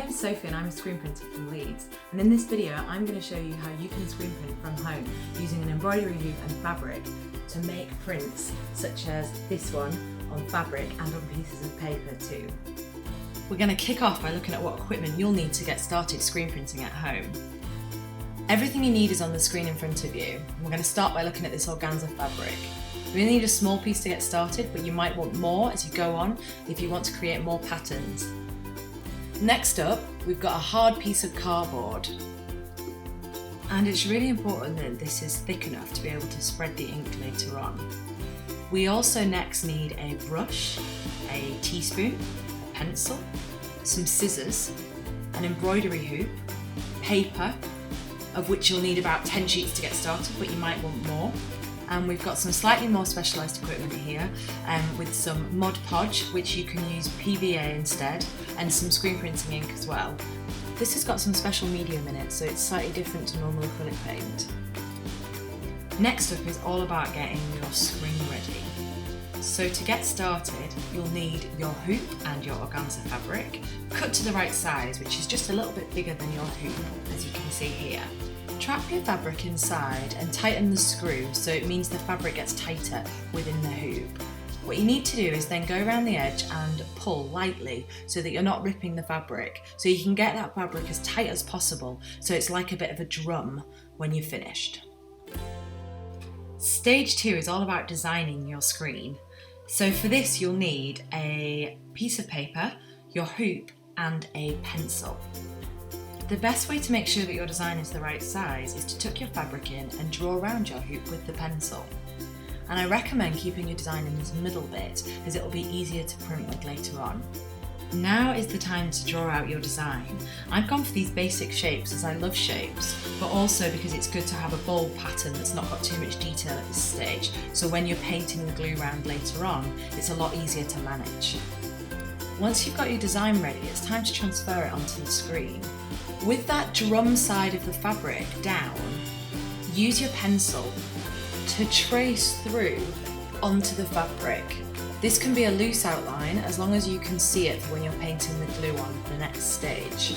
name's Sophie and I'm a screen printer from Leeds, and in this video I'm going to show you how you can screen print from home using an embroidery hoop and fabric to make prints such as this one on fabric and on pieces of paper too. We're going to kick off by looking at what equipment you'll need to get started screen printing at home. Everything you need is on the screen in front of you. We're going to start by looking at this organza fabric. You only need a small piece to get started, but you might want more as you go on if you want to create more patterns. Next up, we've got a hard piece of cardboard. And it's really important that this is thick enough to be able to spread the ink later on. We also next need a brush, a teaspoon, a pencil, some scissors, an embroidery hoop, paper, of which you'll need about 10 sheets to get started, but you might want more. And we've got some slightly more specialised equipment here with some Mod Podge, which you can use PVA instead, and some screen printing ink as well. This has got some special medium in it, so it's slightly different to normal acrylic paint. Next up is all about getting your screen ready. So to get started, you'll need your hoop and your organza fabric, cut to the right size, which is just a little bit bigger than your hoop, as you can see here. Trap your fabric inside and tighten the screw so it means the fabric gets tighter within the hoop. What you need to do is then go around the edge and pull lightly so that you're not ripping the fabric, so you can get that fabric as tight as possible so it's like a bit of a drum when you've finished. Stage 2 is all about designing your screen. So for this you'll need a piece of paper, your hoop and a pencil. The best way to make sure that your design is the right size is to tuck your fabric in and draw around your hoop with the pencil. And I recommend keeping your design in this middle bit as it will be easier to print with later on. Now is the time to draw out your design. I've gone for these basic shapes as I love shapes, but also because it's good to have a bold pattern that's not got too much detail at this stage, so when you're painting the glue round later on, it's a lot easier to manage. Once you've got your design ready, it's time to transfer it onto the screen. With that drum side of the fabric down, use your pencil to trace through onto the fabric. This can be a loose outline as long as you can see it when you're painting the glue on the next stage.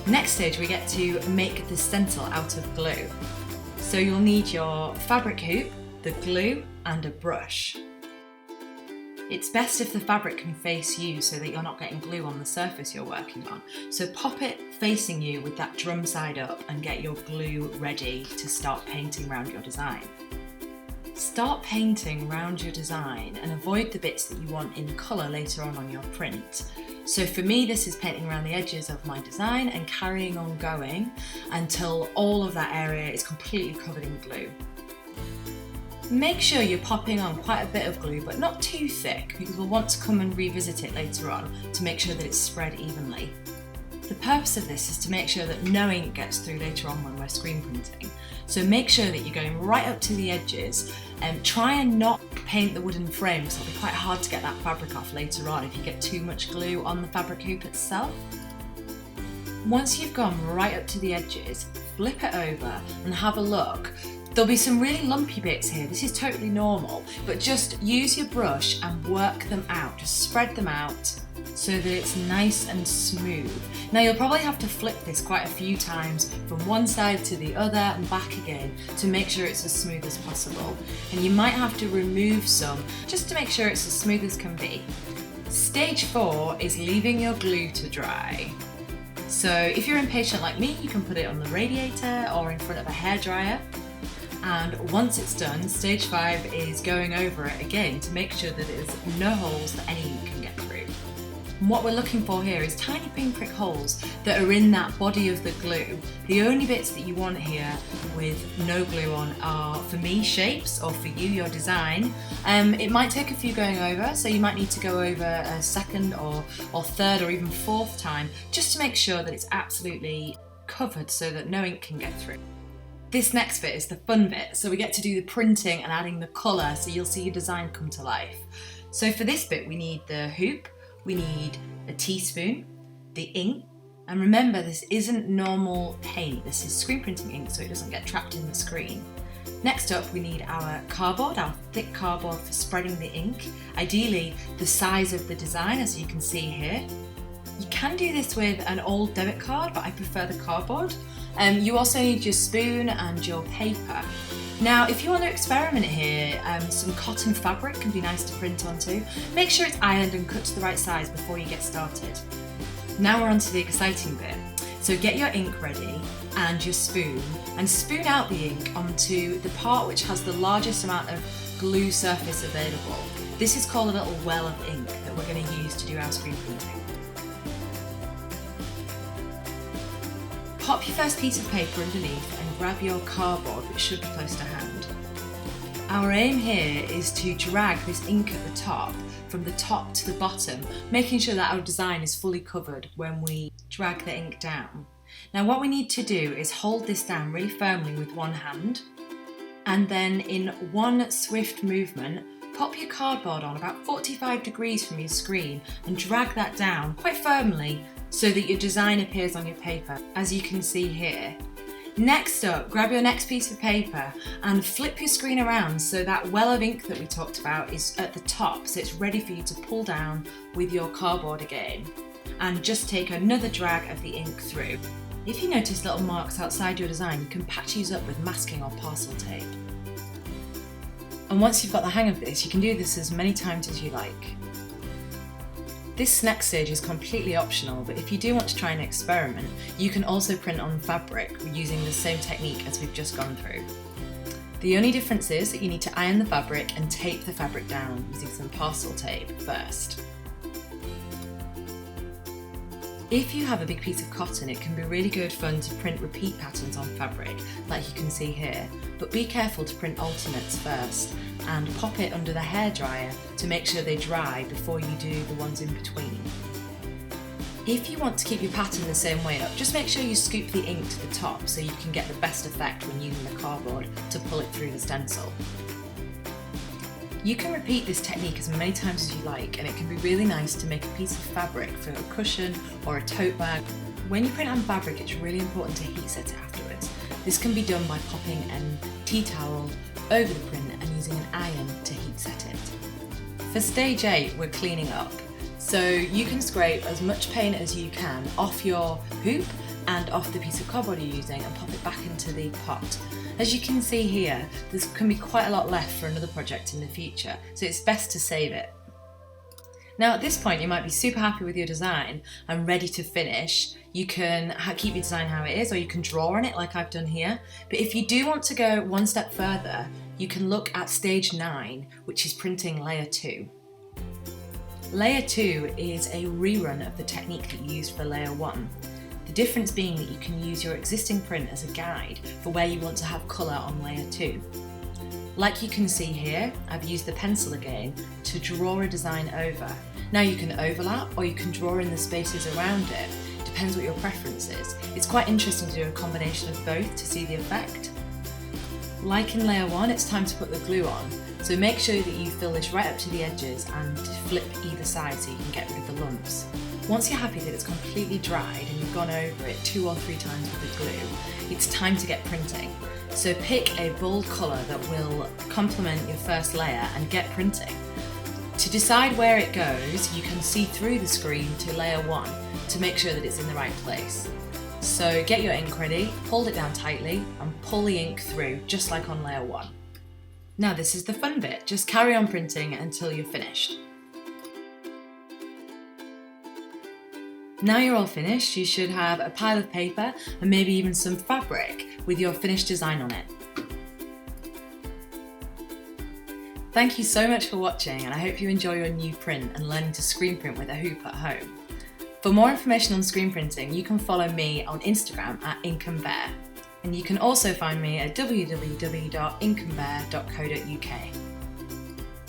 Next stage we get to make the stencil out of glue. So you'll need your fabric hoop, the glue and a brush. It's best if the fabric can face you so that you're not getting glue on the surface you're working on. So pop it facing you with that drum side up and get your glue ready to start painting around your design. Start painting around your design and avoid the bits that you want in colour later on your print. So for me this is painting around the edges of my design and carrying on going until all of that area is completely covered in glue. Make sure you're popping on quite a bit of glue, but not too thick, because we'll want to come and revisit it later on to make sure that it's spread evenly. The purpose of this is to make sure that no ink gets through later on when we're screen printing. So make sure that you're going right up to the edges and try and not paint the wooden frame, because it'll be quite hard to get that fabric off later on if you get too much glue on the fabric hoop itself. Once you've gone right up to the edges, flip it over and have a look. There'll be some really lumpy bits here, this is totally normal, but just use your brush and work them out, just spread them out so that it's nice and smooth. Now you'll probably have to flip this quite a few times from one side to the other and back again to make sure it's as smooth as possible. And you might have to remove some just to make sure it's as smooth as can be. Stage 4 is leaving your glue to dry. So if you're impatient like me, you can put it on the radiator or in front of a hairdryer. And once it's done, stage 5 is going over it again to make sure that there's no holes that any ink can get through. And what we're looking for here is tiny pinprick holes that are in that body of the glue. The only bits that you want here with no glue on are, for me, shapes, or for you, your design. It might take a few going over, so you might need to go over a second or third or even fourth time just to make sure that it's absolutely covered so that no ink can get through. This next bit is the fun bit, so we get to do the printing and adding the colour so you'll see your design come to life. So for this bit we need the hoop, we need a teaspoon, the ink, and remember this isn't normal paint, this is screen printing ink so it doesn't get trapped in the screen. Next up, we need our cardboard, our thick cardboard for spreading the ink, ideally the size of the design as you can see here. You can do this with an old debit card, but I prefer the cardboard. You also need your spoon and your paper. Now, if you want to experiment here, some cotton fabric can be nice to print onto. Make sure it's ironed and cut to the right size before you get started. Now we're on to the exciting bit. So get your ink ready and your spoon, and spoon out the ink onto the part which has the largest amount of glue surface available. This is called a little well of ink that we're going to use to do our screen printing. Pop your first piece of paper underneath and grab your cardboard, which should be close to hand. Our aim here is to drag this ink at the top from the top to the bottom, making sure that our design is fully covered when we drag the ink down. Now what we need to do is hold this down really firmly with one hand, and then in one swift movement, pop your cardboard on about 45 degrees from your screen and drag that down quite firmly so that your design appears on your paper, as you can see here. Next up, grab your next piece of paper and flip your screen around so that well of ink that we talked about is at the top, so it's ready for you to pull down with your cardboard again. And just take another drag of the ink through. If you notice little marks outside your design, you can patch these up with masking or parcel tape. And once you've got the hang of this, you can do this as many times as you like. This next stage is completely optional, but if you do want to try and experiment, you can also print on fabric using the same technique as we've just gone through. The only difference is that you need to iron the fabric and tape the fabric down using some parcel tape first. If you have a big piece of cotton, it can be really good fun to print repeat patterns on fabric, like you can see here, but be careful to print alternates first and pop it under the hairdryer to make sure they dry before you do the ones in between. If you want to keep your pattern the same way up, just make sure you scoop the ink to the top so you can get the best effect when using the cardboard to pull it through the stencil. You can repeat this technique as many times as you like, and it can be really nice to make a piece of fabric for a cushion or a tote bag. When you print on fabric, it's really important to heat set it afterwards. This can be done by popping a tea towel over the print and using an iron to heat set it. For stage 8, we're cleaning up. So you can scrape as much paint as you can off your hoop and off the piece of cardboard you're using and pop it back into the pot. As you can see here, there can be quite a lot left for another project in the future, so it's best to save it. Now at this point you might be super happy with your design and ready to finish. You can keep your design how it is, or you can draw on it like I've done here. But if you do want to go one step further, you can look at stage 9, which is printing layer 2. Layer 2 is a rerun of the technique that you used for layer 1. The difference being that you can use your existing print as a guide for where you want to have colour on layer 2. Like you can see here, I've used the pencil again to draw a design over. Now you can overlap or you can draw in the spaces around it, depends what your preference is. It's quite interesting to do a combination of both to see the effect. Like in layer 1, it's time to put the glue on, so make sure that you fill this right up to the edges and flip either side so you can get rid of the lumps. Once you're happy that it's completely dried and you've gone over it 2 or 3 times with the glue, it's time to get printing. So pick a bold colour that will complement your first layer and get printing. To decide where it goes, you can see through the screen to layer 1 to make sure that it's in the right place. So get your ink ready, hold it down tightly and pull the ink through just like on layer 1. Now this is the fun bit, just carry on printing until you're finished. Now you're all finished, you should have a pile of paper and maybe even some fabric with your finished design on it. Thank you so much for watching, and I hope you enjoy your new print and learning to screen print with a hoop at home. For more information on screen printing, you can follow me on Instagram at inkandbear, and you can also find me at www.inkandbear.co.uk.